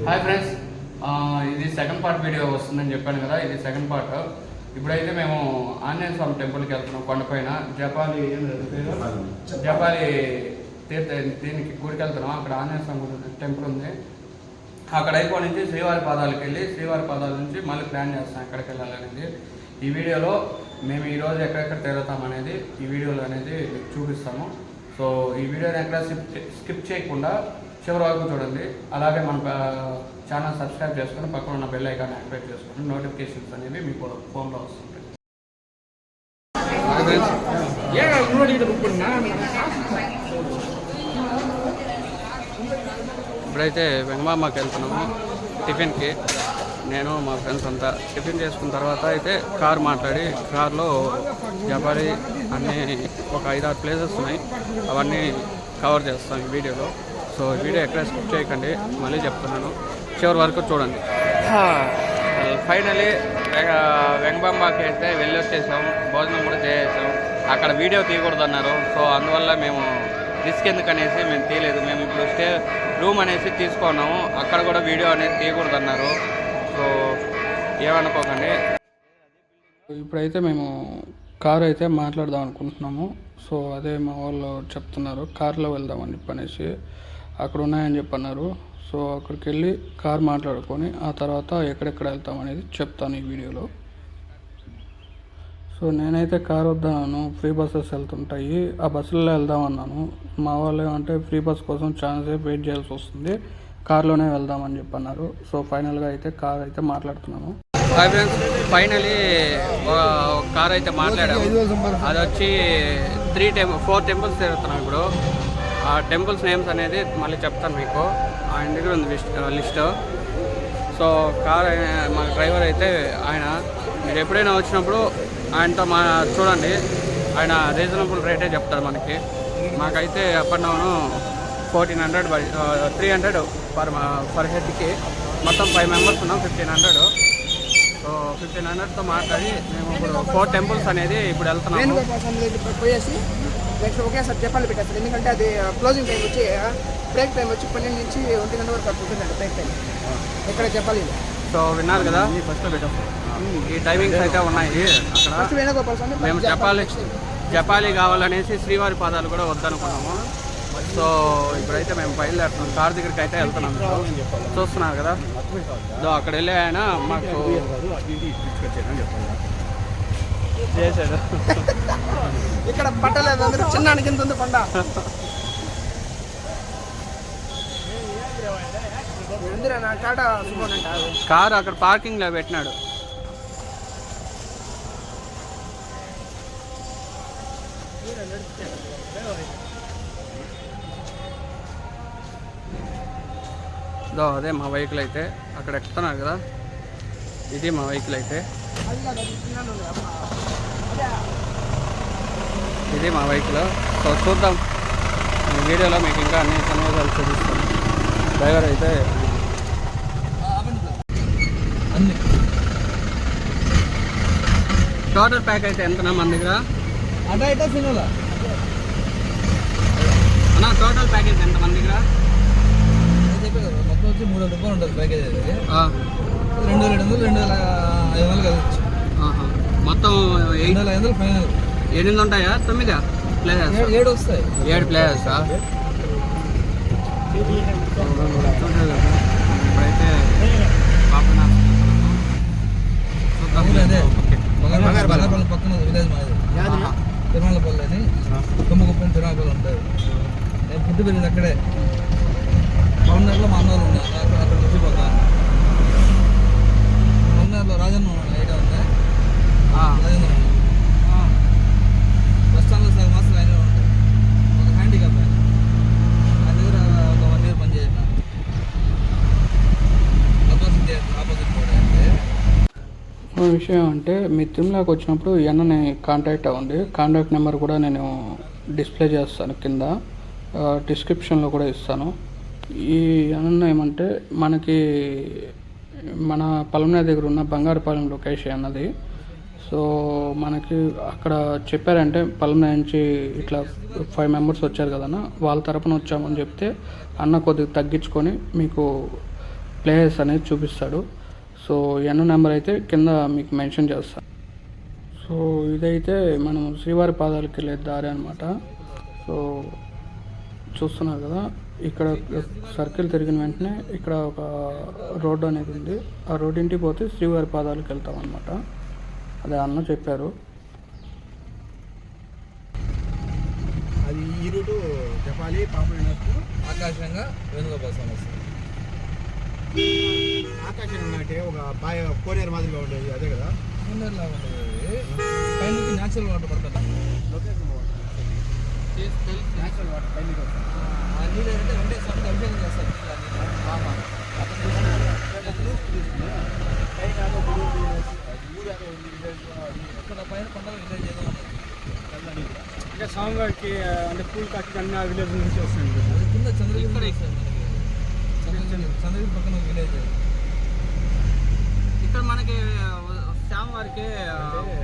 Hi friends, ఇది second part video వస్తుందని చెప్పాను కదా. ఇది సెకండ్ పార్ట్. ఇప్పుడైతే మేము ఆంజనేయ స్వామి టెంపుల్కి వెళ్తున్నాం. కొండపైన జపాలి తీర్థ దీనికి గుడికి వెళ్తున్నాం. అక్కడ ఆంజనేయ స్వామి టెంపుల్ ఉంది. అక్కడ అయిపోయి నుంచి శ్రీవారి పాదాలకు వెళ్ళి శ్రీవారి పాదాల నుంచి మళ్ళీ ప్లాన్ చేస్తాం ఎక్కడికి వెళ్ళాలనేది. ఈ వీడియోలో మేము ఈరోజు ఎక్కడెక్కడ తిరుగుతామనేది ఈ వీడియోలో అనేది చూపిస్తాము. సో ఈ వీడియోని ఎక్కడ స్కిప్ చేయకుండా చివరి వరకు చూడండి. అలాగే మన ఛానల్ సబ్స్క్రైబ్ చేసుకొని పక్కన ఉన్న బెల్ ఐకాన్ యాక్టివేట్ చేసుకొని నోటిఫికేషన్స్ అనేవి మీకు ఫోన్లో వస్తుంటాయి. ఇప్పుడైతే వెంగమామకి వెళ్తున్నాము టిఫిన్కి. నేను మా ఫ్రెండ్స్ అంతా టిఫిన్ చేసుకున్న తర్వాత అయితే కార్ మాట్లాడి కార్లో జపాలి అన్నీ ఒక 5-6 ప్లేసెస్ ఉన్నాయి. అవన్నీ కవర్ చేస్తాం ఈ వీడియోలో. సో వీడియో ఎక్కడ స్కిప్ చేయకండి, మళ్ళీ చెప్తున్నాను, చివరి వరకు చూడండి. ఫైనలీ వెంగబాంబాకి అయితే వెళ్ళి వచ్చేసాం. భోజనం కూడా చేసాం. అక్కడ వీడియో తీయకూడదు అన్నారు. సో అందువల్ల మేము రిస్క్ ఎందుకనేసి మేము తీయలేదు. మేము ఇప్పుడు రూమ్ అనేసి తీసుకున్నాము. అక్కడ కూడా వీడియో అనేది తీయకూడదు అన్నారు. సో ఏమనుకోకండి. ఇప్పుడైతే మేము కారు అయితే మాట్లాడదాం అనుకుంటున్నాము. సో అదే మా వాళ్ళు చెప్తున్నారు కార్లో వెళ్దామని చెప్పనేసి, అక్కడ ఉన్నాయని చెప్పన్నారు. సో అక్కడికి వెళ్ళి కార్ మాట్లాడుకొని ఆ తర్వాత ఎక్కడెక్కడ వెళ్తాం అనేది చెప్తాను ఈ వీడియోలో. సో నేనైతే కార్ వద్దన్నాను, ఫ్రీ బస్సెస్ వెళ్తుంటాయి, ఆ బస్సుల్లో వెళ్దామన్నాను. మా వాళ్ళు ఏమంటే ఫ్రీ బస్ కోసం చాలా సేపు వెయిట్ చేయాల్సి వస్తుంది, కార్లోనే వెళ్దామని చెప్పన్నారు. సో ఫైనల్గా అయితే కార్ అయితే మాట్లాడుతున్నాము. హాయ్ ఫ్రెండ్స్, ఫైనలీ కార్ అయితే మాట్లాడాము. అది వచ్చి 4 టెంపుల్స్ తిరుగుతున్నాం ఇప్పుడు. ఆ టెంపుల్స్ నేమ్స్ అనేది మళ్ళీ చెప్తాను మీకు. ఆయన దగ్గర ఉంది లిస్ట్. సో కార్ మా డ్రైవర్ అయితే ఆయన, మీరు ఎప్పుడైనా వచ్చినప్పుడు ఆయనతో చూడండి. ఆయన రీజనబుల్ రేటే చెప్తారు మనకి. మాకైతే అప్ అండ్ డౌను 1400 300 పర్ హెడ్కి. మొత్తం 5 మెంబర్స్ ఉన్నాం, 1500. సో 1500తో మాట్లాడి మేము ఇప్పుడు 4 టెంపుల్స్ అనేది ఇప్పుడు వెళ్తున్నాము. పోయేసి నెక్స్ట్ ఒకేసారి జపాలి పెట్టేస్తారు. ఎందుకంటే అది క్లోజింగ్ టైం వచ్చి బ్రేక్ టైం వచ్చి 12 నుంచి 1 గంట వరకు ఉంటుందండి బ్రేక్ టైం ఇక్కడ జపాలి. సో విన్నారు కదా, ఈ టైమింగ్స్ అయితే ఉన్నాయి అక్కడ. మేము జపాలి కావాలనేసి శ్రీవారి పాదాలు కూడా వద్దనుకున్నాము. సో ఇప్పుడైతే మేము బయలుదేరుతున్నాం, కార్ దగ్గరికి అయితే వెళ్తున్నాం. చూస్తున్నారు కదా, అక్కడ వెళ్ళే ఆయన మాకు చేశాడు. ఇక్కడ పట్టలేదు, అందరూ చిన్న కింద ఉంది పండ. కారు అక్కడ పార్కింగ్లో పెట్టినాడు. అదే మా వెహికల్ అయితే అక్కడ ఎక్కుతున్నారు కదా, ఇది మా వెహికల్ అయితే. ఇది మా వెహికల్. సో చూద్దాం ఈ వీడియోలో మీకు ఇంకా అన్ని సన్నివేశాలు చూపిస్తాను. డ్రైవర్ అయితే టోటల్ ప్యాక్ అయితే ఎంతనా మన దగ్గర అన్నా? టోటల్ ప్యాకేజ్ ఎంత మన దగ్గర? మొత్తం వచ్చి 300 రూపాయలు ఉంటుంది ప్యాకేజ్. అది 2200 2500 కదచ్చు. మొత్తం 2500 ఫైనల్. 8 ఉంటాయా? 9 ప్లేసెస్? 7 వస్తాయి. 7 ప్లేసెస్. ఇప్పుడైతే బంగారపల్లి పక్కన విలేజ్ మాది తిరుమలపల్లి అని. తుమ్మకుప్పం తిరుమలపల్లి ఉంటుంది. నేను పుట్టి పెరిగింది అక్కడే. పవన్నర్లో మా అన్నలు ఉన్నారు, అక్కడ చూసిపోతాను. పవన్నర్లో రాజన్న ఐడియా ఉంది. రాజన్న బస్ స్టాండ్లో సగం మాసాలు ఆయన ఉంటాయి. ఒక హ్యాండిక్యాప్ ఆయన దగ్గర ఒక 1 year పనిచేసిన ఆపోజిట్ కూడా. విషయం అంటే మీ తిరుమలకి వచ్చినప్పుడు ఎన్నని కాంటాక్ట్ అవ్వండి. కాంటాక్ట్ నెంబర్ కూడా నేను డిస్ప్లే చేస్తాను కింద, డిస్క్రిప్షన్లో కూడా ఇస్తాను. ఈ అన్న ఏమంటే మనకి మన పలమనే దగ్గర ఉన్న బంగారుపాలెం లొకేషన్ అన్నది. సో మనకి అక్కడ చెప్పారంటే పలమనే నుంచి ఇట్లా 5 మెంబర్స్ వచ్చారు కదన్నా, వాళ్ళ తరపున వచ్చామని చెప్తే అన్న కొద్దిగా తగ్గించుకొని మీకు ప్లేస్ అనేది చూపిస్తాడు. సో ఎన్నో నెంబర్ అయితే కింద మీకు మెన్షన్ చేస్తాను. సో ఇదైతే మనం శ్రీవారి పాదాలకు వెళ్ళే దారి అనమాట. సో చూస్తున్నారు కదా, ఇక్కడ సర్కిల్ తిరిగిన వెంటనే ఇక్కడ ఒక రోడ్డు అనేది ఉంది. ఆ రోడ్ ఇంటికి పోతే శ్రీవారి పాదాలకు వెళ్తాం అనమాట. అదే అన్న చెప్పారు. అది ఈ రూటు జపాలి పాపనకు ఆకాశంగా వేణుగోపాల స్వామి వస్తుంది. ఆకాశంగా అంటే ఒక బాయ్ కోనేరు మాదిరిగా ఉండేది అదే కదా. కోనేరులా ఉండేది, పైన నుంచి న్యాచురల్ వాటర్ పడుతుంది. లొకేషన్ న్యాచురల్ వాటర్ పైన ఆ నీళ్ళు ఏంటంటే వెంకటేశ్వర స్వామికి అభిషేకం చేస్తారు. ఇక్కడ పైన కొండలు విలేజ్ ఏదో ఉంటుంది. అంటే స్వామివారికి అంటే పూల్ కాకి అన్ని విలేజ్ నుంచి వస్తుంది. అది కింద చంద్రగిరి చంద్రగిరి పక్కన విలేజ్. ఇక్కడ మనకి శ్యామవారికి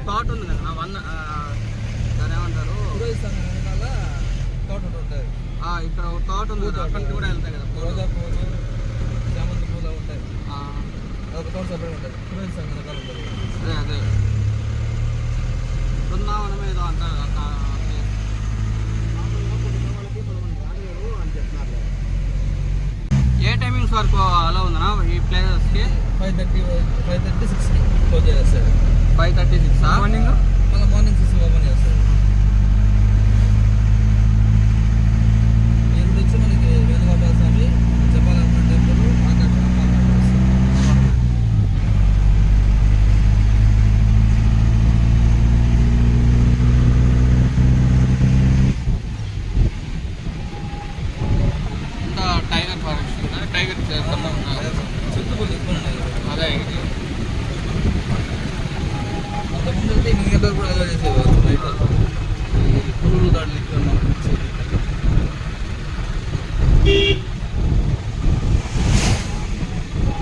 తోట ఉంది కదా, దాని ఏమంటారు, పురోహిస్తాను వెనకాల తోట ఉంటుంది. ఇక్కడ ఒక తోట ఉంది కదా, అక్కడికి కూడా వెళ్తాయి కదా రోజా పూలు, చామంతి పూలు ఉంటాయి. అదొక తోట సపరేట్ ఉంటుంది. పురోహిస్తాను వెనకాల ఉంటుంది. అదే బృందావనం ఏదో అంటారు. ఏ టైమింగ్స్ వరకు అలా ఉందన్నా ఈ ప్లేసెస్కి? 5:30 6కి క్లోజ్ చేస్తారు. 5:36 మార్నింగ్, మళ్ళీ మార్నింగ్ 6కి ఓపెన్ చేస్తారు. ఇక్కడ వచ్చి మనకి వేణుగోపాల స్వామి, జపాలమ్మ టెంపుల్, ఆకాశం టైగర్ ఫారెస్ట్, టైగర్ చుట్టుపక్కల ఎక్కువ ఉన్నాయి. అదే అంతకుముందు అయితే ఇన్ని గంటలు కూడా అలా చేసేవారు. నైట్ ఈ పురుగులు దాడులు ఎక్కువ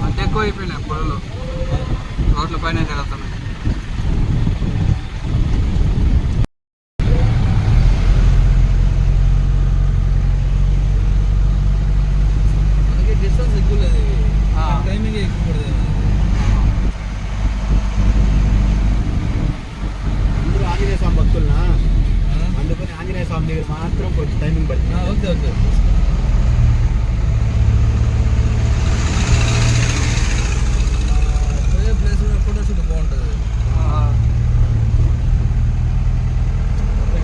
అంత ఎక్కువ అయిపోయినాయి పొలంలో, రోడ్ల పైన జరుగుతున్నాయి. మనకి డిస్టెన్స్ ఎక్కువ లేదు, టైమింగ్ ఎక్కువ పడుతుంది. అందరూ ఆంజనేయ స్వామి భక్తులనా, అందుకని ఆంజనేయ స్వామి దగ్గర మాత్రం కొంచెం టైమింగ్ పడుతుంది. Okay okay. పోయే ప్లేస్ ఫోటోషూట్ బాగుంటుంది.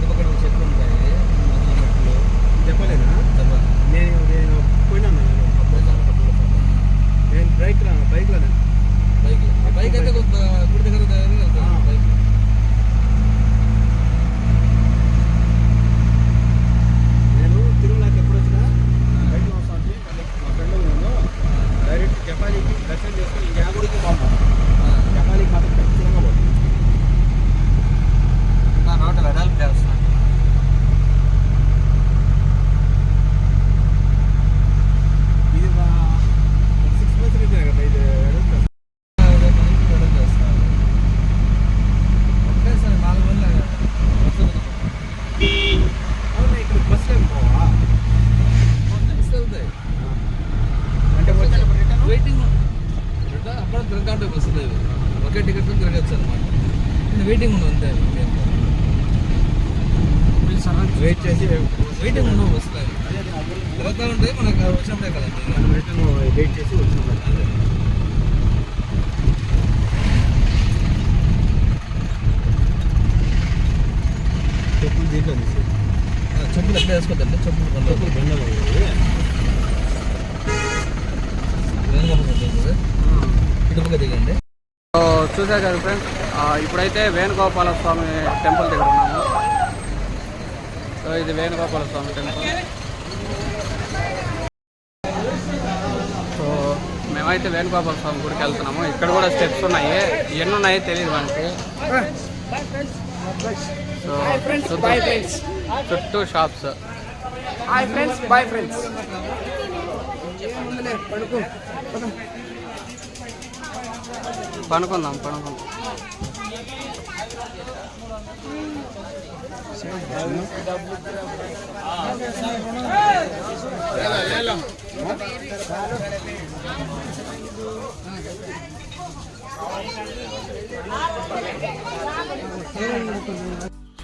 పక్కన చెట్లు ఉంటాయి, మెట్లు. చెప్పలేనా చెప్పండి. నేను పోయినాను నేను బైక్లోనే బైక్ అయితే కొంత గుడి దగ్గర వెళ్తాను. బైక్ నేను తిరుమలకి ఎప్పుడు వచ్చినా బైక్లో వస్తాను. మా ఫ్రెండ్ ఉన్నాను, డైరెక్ట్ జపాలీకి దర్శనం చేసుకొని ఇంకా గుడికి పోతాను. జపాలీకి మాత్రం ఖచ్చితంగా పోతాను. రోడ్డు వెడల్పు చేస్తున్నాను. ఇది 6 months నుంచి కదా ఇది అడుగుతాను. చేస్తాను. ఒకటేసారి 4 రోజులు అవునా, ఇక్కడ బస్సులో ఏమి పోవా? వెళ్తాయి. అంటే వచ్చేటప్పుడు రిటర్న్ వెయిటింగ్ అప్పుడు తిరగడానికి బస్సు లేదు, ఒకే టికెట్ తిరగచ్చు అనమాట. వెయిటింగ్ ఉండదు అంతే. వెయిట్ చేసి వెయిటింగ్ ఉండవు బస్సులో, తిరుగుతూ ఉంటాయి. మనకు వచ్చినప్పుడే కదండి. మనం రిటర్న్ వెయిట్ చేసి వచ్చినాం. అదే చెప్పులు దీంట్లో తీసి చెప్పులు ఎట్లా వేసుకోద్దండి. చెప్పులు చెప్పులు బండలు ఇటుపక్క దిగండి. చూసా కదా ఫ్రెండ్స్, ఇప్పుడైతే వేణుగోపాల స్వామి టెంపుల్ దగ్గర ఉన్నాము. సో ఇది వేణుగోపాల స్వామి టెంపుల్. సో మేమైతే వేణుగోపాల స్వామి గుడికి వెళ్తున్నాము. ఇక్కడ కూడా స్టెప్స్ ఉన్నాయి, ఎన్ని ఉన్నాయో తెలియదు మనకి. సో చుట్టూ shops. Hi friends, bye friends. పనుకుందాం.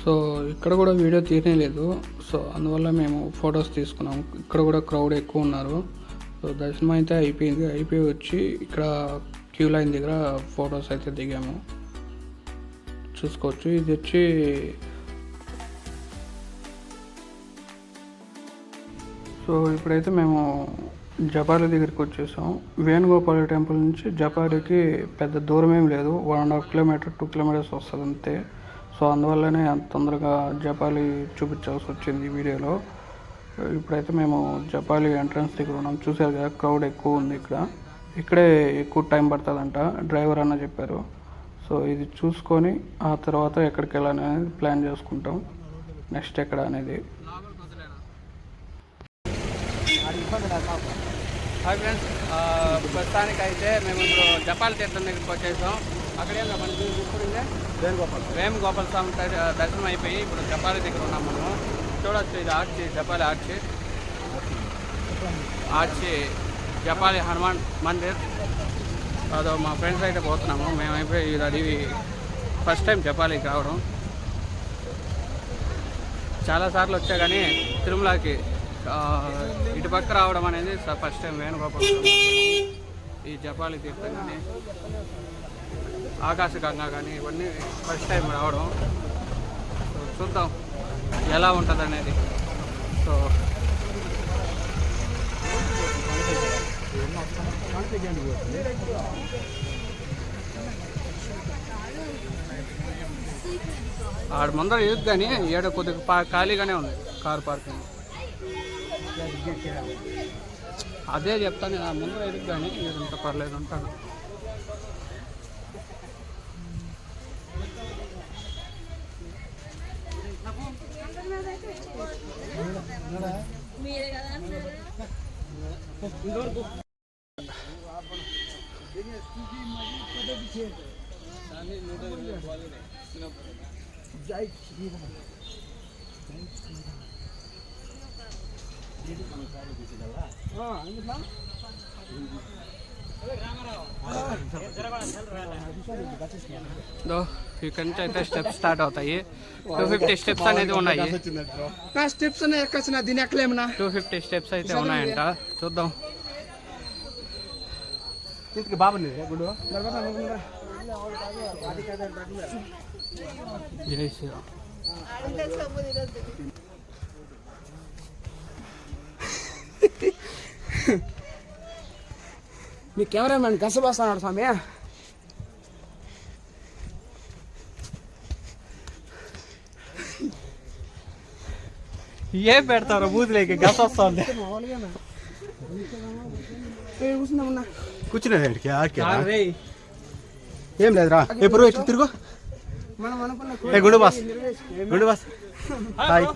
సో ఇక్కడ కూడా వీడియో తీయలేదు. సో అందువల్ల మేము ఫొటోస్ తీసుకున్నాం. ఇక్కడ కూడా క్రౌడ్ ఎక్కువ ఉన్నారు. సో దర్శనం అయితే అయిపోయింది. అయిపోయి వచ్చి ఇక్కడ క్యూ లైన్ దగ్గర ఫొటోస్ అయితే దిగాము. చూసుకోవచ్చు. ఇది వచ్చి సో ఇప్పుడైతే మేము జపాలి దగ్గరికి వచ్చేసాం. వేణుగోపాల టెంపుల్ నుంచి జపాలికి పెద్ద దూరం ఏం లేదు. 1.5 కిలోమీటర్ 2 కిలోమీటర్స్ వస్తుంది అంతే. సో అందువల్లనే అంత తొందరగా జపాలి చూపించాల్సి వచ్చింది ఈ వీడియోలో. ఇప్పుడైతే మేము జపాలి ఎంట్రన్స్ దగ్గర ఉన్నాం. చూసారు కదా, క్రౌడ్ ఎక్కువ ఉంది. ఇక్కడే ఎక్కువ టైం పడుతుందంట డ్రైవర్ అన్న చెప్పారు. సో ఇది చూసుకొని ఆ తర్వాత ఎక్కడికి వెళ్ళాలనేది ప్లాన్ చేసుకుంటాం, నెక్స్ట్ ఎక్కడ అనేది. హాయ్ ఫ్రెండ్స్, ప్రస్తుతానికి అయితే మేము ఇప్పుడు జపాలి తీర్థం దగ్గరికి వచ్చేసాం. అక్కడే మనకి గుర్తుండే వేణుగోపాల స్వామి దర్శనం అయిపోయి ఇప్పుడు జపాలి దగ్గర ఉన్నాం మనము. చూడొచ్చు, ఇది ఆర్చి, జపాలి ఆర్చి జపాలి హనుమాన్ మందిర్. అదో మా ఫ్రెండ్స్ అయితే పోతున్నాము. మేమైపోయి ఇది ఫస్ట్ టైం జపాలికి రావడం. చాలాసార్లు వచ్చా కానీ తిరుమలకి ఇటు పక్క రావడం అనేది ఫస్ట్ టైం. వేణుగోపాల ఈ జపాలి తీర్థం కానీ ఆకాశగంగా కానీ ఇవన్నీ ఫస్ట్ టైం రావడం. సో చూద్దాం ఎలా ఉంటుంది అనేది. సో ఆడ ముందర ఎదుగు కానీ ఏడ కొద్దిగా ఖాళీగానే ఉంది కార్ పార్కింగ్. అదే చెప్తాను, ఆ ముందర ఎదుగు కానీ ఏదంతా పర్లేదు అంటాను. ఇక్కడ నుంచి అయితే స్టెప్స్ స్టార్ట్ అవుతాయి. 250 స్టెప్స్ అనేది ఉన్నాయి. స్టెప్స్ ఎక్కొచ్చిన దీని ఎక్కలేమన్నా 250 స్టెప్స్ అయితే ఉన్నాయంట. చూద్దాం. జై శ్రీరామ్. మీ కెమెరామెన్ గసబస్తున్నాడు స్వామి. ఏం పెడతారు బూతులేకి గస వస్తుంది. కూర్చునేదానికి ఏం లేదురా. ఎప్పుడు ఎట్లా తిరుగు గుండు బాస్ హాయ్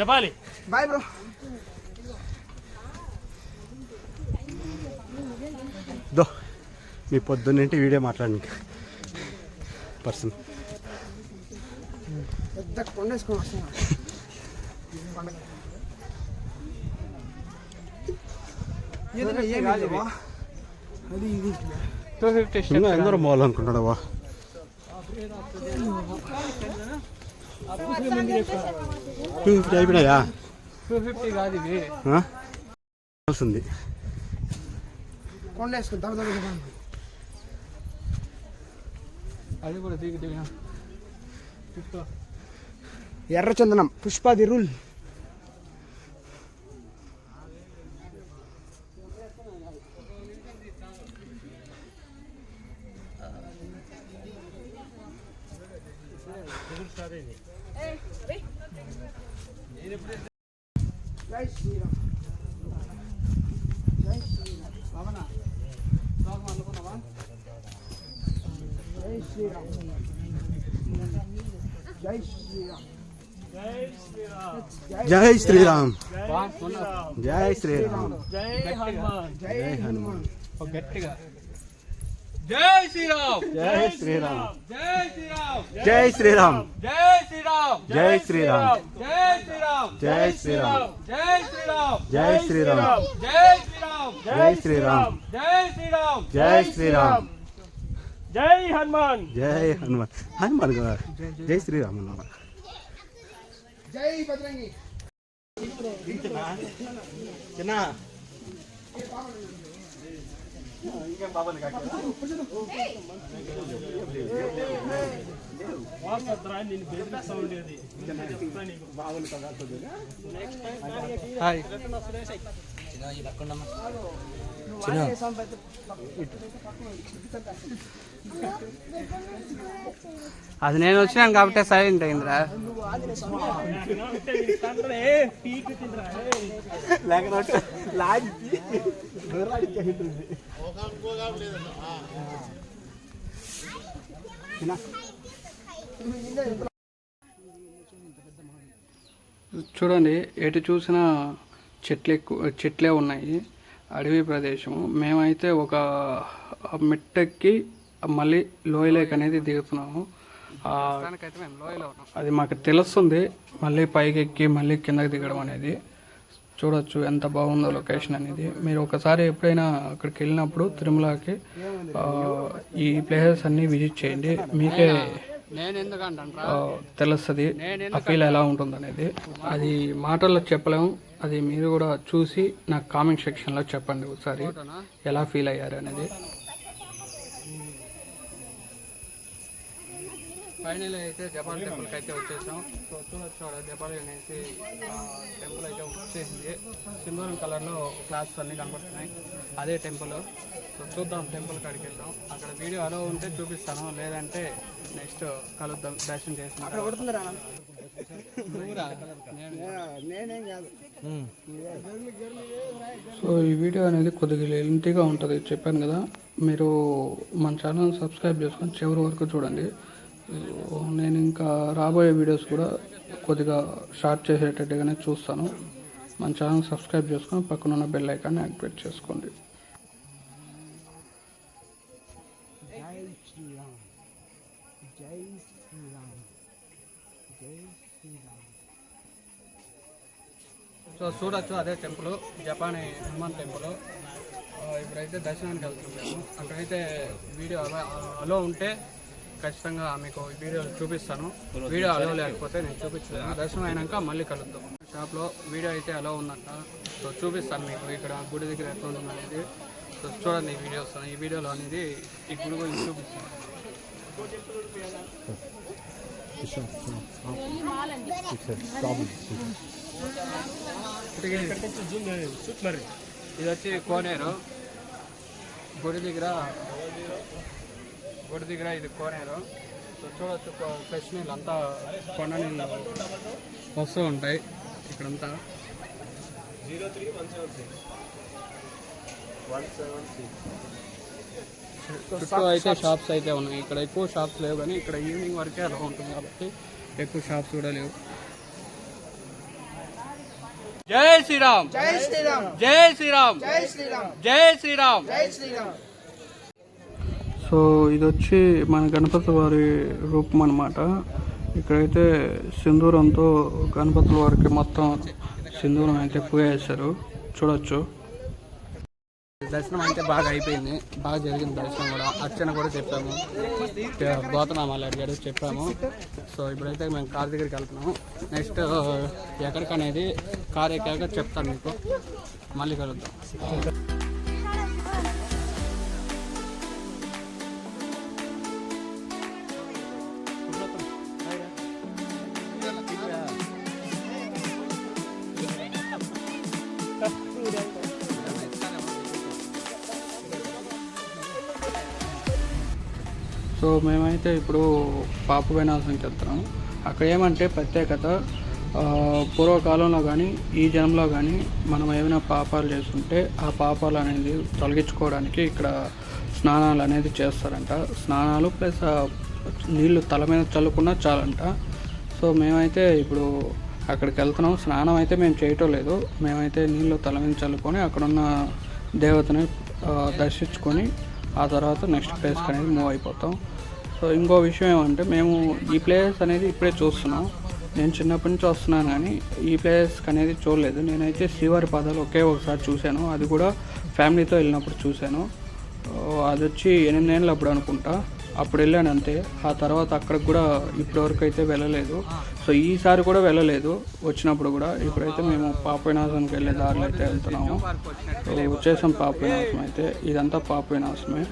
జపాలి. Bye bro. దో మీ పొద్దున్నేంటి వీడియో మాట్లాడి పర్సన్ పెద్ద కొండేసుకొని వస్తున్నా. అది ఇది 250 స్టెప్స్ ఎందరో పోవాలనుకుంటాడా? 250 అయిపోయినాయా? 250 కాదు ఇవి. వస్తుంది కొండేసుకుని అది కూడా దిగి ఎర్రచందనం పుష్పాది రూల్. జై శ్రీరామ్. జై శ్రీరామ్. జై శ్రీరామ్. జై శ్రీరామ్. జై శ్రీరామ్. జై శ్రీరామ్. జై హనుమాన్. జై హనుమాన్. గట్టిగా జై శ్రీరామ్. జై శ్రీరామ్. జై శ్రీరామ్. జై శ్రీరామ్. జై శ్రీరామ్. జై శ్రీరామ్. జై శ్రీరామ్. జై శ్రీరామ్. జై శ్రీరామ్. జై శ్రీరామ్. జై శ్రీరామ్. జై శ్రీరామ్. జై శ్రీరామ్. జై శ్రీరామ్. జై హనుమాన్. జై హనుమాన్. హనుమాన్ గారు జై శ్రీరామ్. జై బజరంగి. చిన్న హాయ్ అది నేను వచ్చినాను కాబట్టి సైలెంట్ అయిందిరా. చూడండి ఎటు చూసినా చెట్లే ఉన్నాయి, అడవి ప్రదేశం. మేమైతే ఒక మెట్టెక్కి మళ్ళీ లోయలేక్ అనేది దిగుతున్నాము. అది మాకు తెలుస్తుంది, మళ్ళీ పైకి ఎక్కి మళ్ళీ కిందకి దిగడం అనేది. చూడొచ్చు ఎంత బాగుందో లొకేషన్ అనేది. మీరు ఒకసారి ఎప్పుడైనా అక్కడికి వెళ్ళినప్పుడు తిరుమలకి ఈ ప్లేసెస్ అన్నీ విజిట్ చేయండి, మీకే తెలుస్తుంది ఆ ఫీల్ ఎలా ఉంటుంది అనేది. అది మాటల్లో చెప్పలేము, అది మీరు కూడా చూసి నాకు కామెంట్ సెక్షన్లో చెప్పండి ఒకసారి ఎలా ఫీల్ అయ్యారు అనేది. ఫైనల్ అయితే జపాన్ టెంపుల్కి అయితే వచ్చేసాం. సో చూడొచ్చు జపాన్ అనేసి టెంపుల్ అయితే వచ్చేసింది. సింధూరం కలర్లో క్లాసెస్ అన్నీ కనపడుతున్నాయి, అదే టెంపుల్. సో చూద్దాం, టెంపుల్ కాడికి వెళ్దాం. అక్కడ వీడియో అలో ఉంటే చూపిస్తాను, లేదంటే నెక్స్ట్ కలుద్దాం దర్శనం చేసిన. సో ఈ వీడియో అనేది కొద్దిగా లెంతీగా ఉంటుంది, చెప్పాను కదా. మీరు మన ఛానల్ సబ్స్క్రైబ్ చేసుకొని చివరి వరకు చూడండి. నేను ఇంకా రాబోయే వీడియోస్ కూడా కొద్దిగా షార్ట్ చేసేటట్టుగానే చూస్తాను. మన ఛానల్ సబ్స్క్రైబ్ చేసుకొని పక్కన ఉన్న బెల్ ఐకాన్ని యాక్టివేట్ చేసుకోండి. సో చూడొచ్చు అదే టెంపుల్, జపానీ హనుమాన్ టెంపుల్. ఇప్పుడైతే దర్శనానికి వెళ్తున్నాము. అక్కడైతే వీడియో అలో ఉంటే ఖచ్చితంగా మీకు వీడియో చూపిస్తాను, వీడియో అలో లేకపోతే నేను చూపించలేను. దర్శనం అయినాక మళ్ళీ కలుద్దాం. షాప్లో వీడియో అయితే అలో ఉందంట, సో చూపిస్తాను మీకు ఇక్కడ గుడి దగ్గర ఎట్లా ఉంటుంది అనేది. సో చూడండి ఈ వీడియోస్, ఈ వీడియోలో అనేది ఈ గుడి గురించి చూపిస్తాను. ఇది వచ్చి కోనేరు, గుడి దగ్గర ఇది కోనేరు. సో చూడొచ్చు ఫ్రెష్ నీళ్ళు అంతా కొండ నీళ్ళు వస్తూ ఉంటాయి ఇక్కడంతా. చుట్టూ అయితే షాప్స్ అయితే ఉన్నాయి. ఇక్కడ ఎక్కువ షాప్స్ లేవు, కానీ ఇక్కడ ఈవినింగ్ వరకే అలా ఉంటుంది కాబట్టి ఎక్కువ షాప్స్ కూడా లేవు. జై శ్రీరామ్, జై శ్రీరామ్, జై శ్రీరామ్, జై శ్రీరామ్, జై శ్రీరామ్, జై శ్రీరామ్. సో ఇది వచ్చి మన గణపతి వారి రూపం అన్నమాట. ఇక్కడైతే సింధూరంతో గణపతుల వారికి మొత్తం సింధూరం అయితే పూయేశారు. చూడొచ్చు. దర్శనం అయితే బాగా అయిపోయింది, బాగా జరిగింది దర్శనం కూడా. అర్చన కూడా చెప్పాము, గోతనామాలు అడిగాడు చెప్పాము. సో ఇప్పుడైతే మేము కార్ దగ్గరికి వెళ్తున్నాము. నెక్స్ట్ ఎక్కడికనేది కార్ ఎక్కాక చెప్తాను మీకు. మళ్ళీ కలుద్దాం. సో మేమైతే ఇప్పుడు పాప వినాశనంకి వెళ్తున్నాం. అక్కడ ఏమంటే ప్రత్యేకత, పూర్వకాలంలో కానీ ఈ జన్మలో కానీ మనం ఏమైనా పాపాలు చేస్తుంటే ఆ పాపాలు అనేది తొలగించుకోవడానికి ఇక్కడ స్నానాలు అనేది చేస్తారంట. స్నానాలు ప్లస్ నీళ్ళు తల మీద చల్లుకున్నా చాలంట. సో మేమైతే ఇప్పుడు అక్కడికి వెళ్తున్నాం. స్నానం అయితే మేము చేయటం లేదు, మేమైతే నీళ్ళు తల మీద చల్లుకొని అక్కడున్న దేవతని దర్శించుకొని ఆ తర్వాత నెక్స్ట్ ప్లేస్కి అనేది మూవ్ అయిపోతాం. సో ఇంకో విషయం ఏమంటే, మేము ఈ ప్లేస్ అనేది ఇప్పుడే చూస్తున్నాం. నేను చిన్నప్పటి నుంచి వస్తున్నాను కానీ ఈ ప్లేస్కి అనేది చూడలేదు. నేనైతే శ్రీవారి పాదాలు ఒకే ఒకసారి చూశాను, అది కూడా ఫ్యామిలీతో వెళ్ళినప్పుడు చూశాను. అది వచ్చి 8 ఏళ్ళప్పుడు అనుకుంటా. అప్పుడు వెళ్ళాను అంతే. ఆ తర్వాత అక్కడికి కూడా ఇప్పటివరకు అయితే వెళ్ళలేదు. సో ఈసారి కూడా వెళ్ళలేదు వచ్చినప్పుడు కూడా. ఇప్పుడైతే మేము పాప వినాశనంకి వెళ్ళే దారిలో అయితే వెళ్తున్నాము. సో వచ్చేసాం పాప వినాశనం అయితే. ఇదంతా పాప వినాశనమే.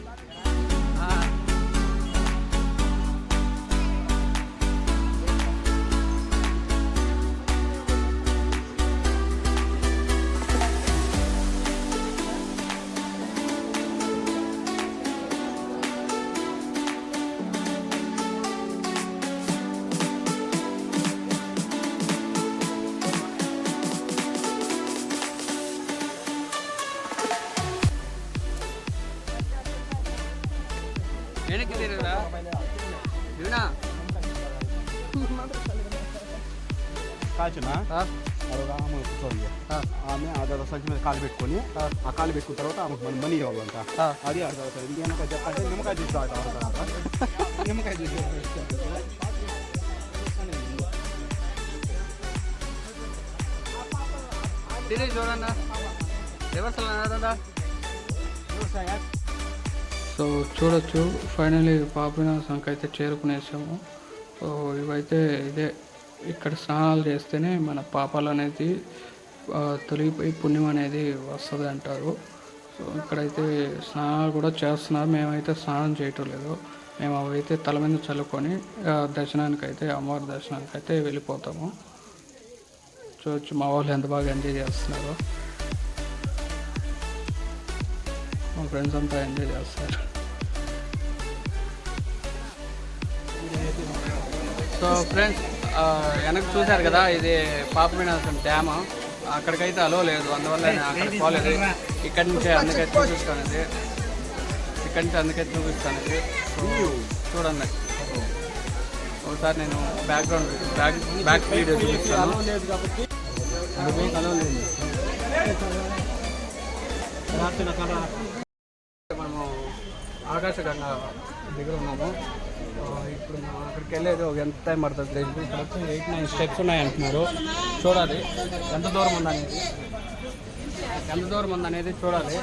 కాచునా ఆమె కూర్చోండి. ఆమె అదే సంచి మీద కాలు పెట్టుకొని ఆ కాలు పెట్టుకున్న తర్వాత ఆమెకు మన మనీ ఇవ్వాలంట. అది అర్థం ఇంకేమో చెప్పంటే నిమ్మకాయ తీసుకు నిమ్మకాయ సో చూడొచ్చు ఫైనలీ పాప వినాశనానికి అయితే చేరుకునేసాము. సో ఇవైతే ఇదే ఇక్కడ స్నానాలు చేస్తేనే మన పాపాలు అనేది తొలగిపోయి పుణ్యం అనేది వస్తుంది అంటారు. సో ఇక్కడైతే స్నానాలు కూడా చేస్తున్నారు. మేమైతే స్నానం చేయటం లేదు. మేము అవైతే తల మీద చల్లుకొని దర్శనానికి అయితే అమ్మవారి దర్శనానికి అయితే వెళ్ళిపోతాము. చూడొచ్చు మా వాళ్ళు ఎంత బాగా ఎంజాయ్ చేస్తున్నారు. మా ఫ్రెండ్స్ అంతా ఎంజాయ్ చేస్తారు. సో ఫ్రెండ్స్ వెనక్కి చూశారు కదా, ఇది పాప వినాశనం డ్యామ్. అక్కడికైతే అలో లేదు, అందువల్ల నేను అక్కడికి పోలేదు. ఇక్కడి నుంచే అందుకైతే చూపిస్తాను. ఇక్కడి నుంచి అందుకైతే చూపిస్తాను. చూడండి ఒకసారి నేను బ్యాక్ వీడియో చూపిస్తాను. మనము ఆకాశగంగా దగ్గర ఉన్నాము. ఇప్పుడు మనం అక్కడికి వెళ్ళేది ఒక ఎంత టైం పడుతుంది లేదు. ఇక్కడ వచ్చి 8-9 స్టెప్స్ ఉన్నాయి అంటున్నారు. చూడాలి ఎంత దూరం ఉందనేది చూడాలి.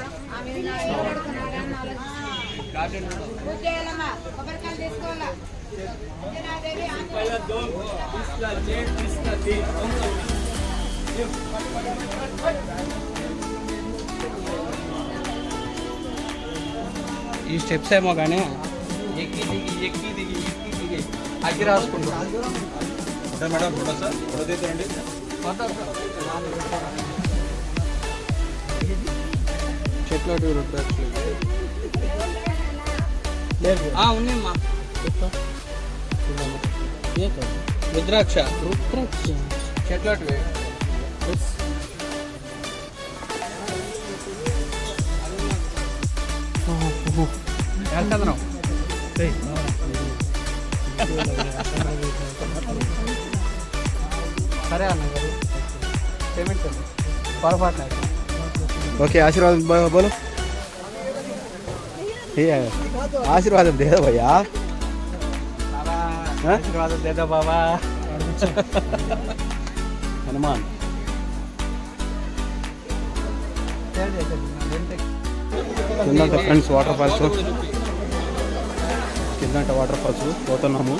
ఈ స్టెప్స్ ఏమో కానీ ఎక్కి దిగి అగ్గి రాసుకుంటాం. మేడం ఫోటో సార్ ఫోటో తీసుకోండి. చెట్లు ఉన్నాయమ్మా. రుద్రాక్ష చెట్లు చంద్రం సరే అన్న గారు పేమెంట్ పొరపాటున. ఓకే ఆశీర్వాదం బోలో. ఆశీర్వాదం దేదో భయ్యా. ఆశీర్వాదం దేదో బాబా. హనుమాన్ కిందంట ఫ్రెండ్స్ వాటర్ ఫాల్స్. కిందంట వాటర్ ఫాల్స్ పోతున్నాము.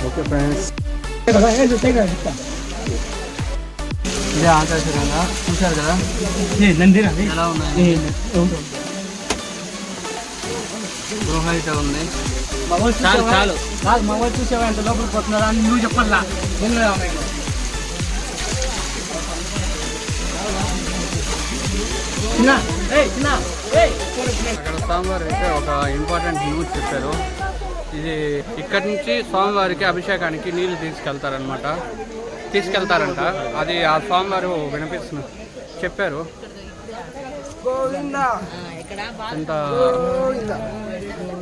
ఓకే ఫ్రెండ్స్ ఇదే ఆకాశంగా చూశారు కదా ఎలా ఉన్నాయి. గృహ అయితే ఉంది. చాలు చాలు మా వాళ్ళు చూసేవా ఎంత లోపలికి పోతున్నారా అని నువ్వు చెప్పాలా. అక్కడ స్వామివారు అయితే ఒక ఇంపార్టెంట్ న్యూస్ చెప్పారు. ఇది ఇక్కడి నుంచి స్వామివారికి అభిషేకానికి నీళ్లు తీసుకెళ్తారంట. అది ఆ స్వామివారు చెప్పారు. ఎంత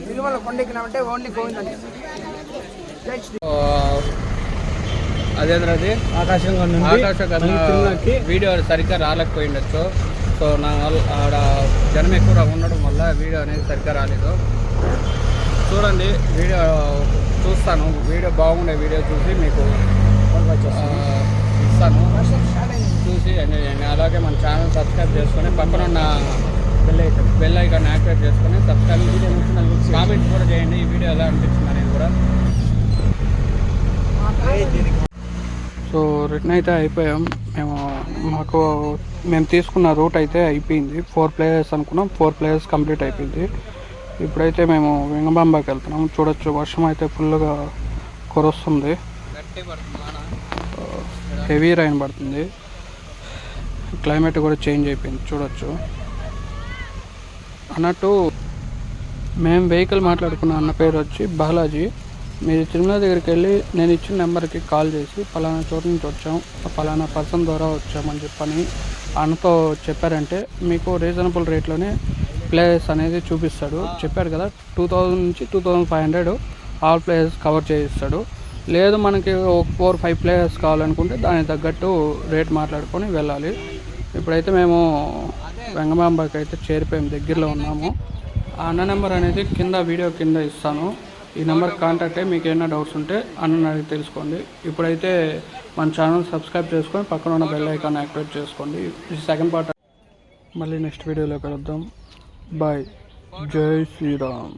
తిరుమల కొండెక్కినామంటే ఓన్లీ గోవింద. అదేంద్రది ఆకాశంగా వీడియో సరిగ్గా రాలేకపోయిండొచ్చు. సో నా వల్ల ఆడ జనం ఎక్కువ ఉండడం వల్ల వీడియో అనేది సరిగ్గా రాలేదు. చూడండి, వీడియో చూస్తాను, వీడియో బాగుండే వీడియో చూసి మీకు ఇస్తాను, చూసి ఎంజాయ్ చేయండి. అలాగే మన ఛానల్ సబ్స్క్రైబ్ చేసుకొని పక్కన ఉన్న బెల్ ఐకాన్ యాక్టివేట్ చేసుకొని సబ్స్క్రైబ్ కామెంట్ కూడా చేయండి. ఈ వీడియో ఎలా అనిపించింది అనేది కూడా. సో రిటర్న్ అయితే అయిపోయాం మేము తీసుకున్న రూట్ అయితే అయిపోయింది. 4 ప్లేయర్స్ అనుకున్నాం, 4 ప్లేయర్స్ కంప్లీట్ అయిపోయింది. ఇప్పుడైతే మేము వెంగబాంబాకి వెళ్తున్నాం. చూడొచ్చు, వర్షం అయితే ఫుల్గా కురుస్తుంది, హెవీ రైన్ పడుతుంది, క్లైమేట్ కూడా చేంజ్ అయిపోయింది చూడొచ్చు. అన్నట్టు మేము వెహికల్ మాట్లాడుకున్న అన్న పేరు వచ్చి బాలాజీ. మీరు తిరుమల దగ్గరికి వెళ్ళి నేను ఇచ్చిన నెంబర్కి కాల్ చేసి పలానా చోటు నుంచి వచ్చాం, పలానా పర్సన్ ద్వారా వచ్చామని చెప్పని అన్నతో చెప్పారంటే మీకు రీజనబుల్ రేట్లోనే ప్లేస్ అనేది చూపిస్తాడు. చెప్పాడు కదా, 2000 నుంచి 2500 ఆల్ ప్లేయర్స్ కవర్ చేయిస్తాడు. లేదు మనకి ఒక 4-5 ప్లేయర్స్ కావాలనుకుంటే దానికి తగ్గట్టు రేట్ మాట్లాడుకొని వెళ్ళాలి. ఇప్పుడైతే మేము వెంగమాంబకి అయితే చేరిపోయాం, దగ్గరలో ఉన్నాము. ఆ అన్న నెంబర్ అనేది వీడియో కింద ఇస్తాను. ఈ నెంబర్ కాంటాక్ట్ అయ్యి మీకు ఏమైనా డౌట్స్ ఉంటే అన్న అడిగి తెలుసుకోండి. ఇప్పుడైతే మన ఛానల్ సబ్స్క్రైబ్ చేసుకొని పక్కన ఉన్న బెల్ ఐకాన్ యాక్టివేట్ చేసుకోండి. ఈ సెకండ్ పార్ట్ మళ్ళీ నెక్స్ట్ వీడియోలో కలుద్దాం. బాయ్, జై శ్రీరామ్.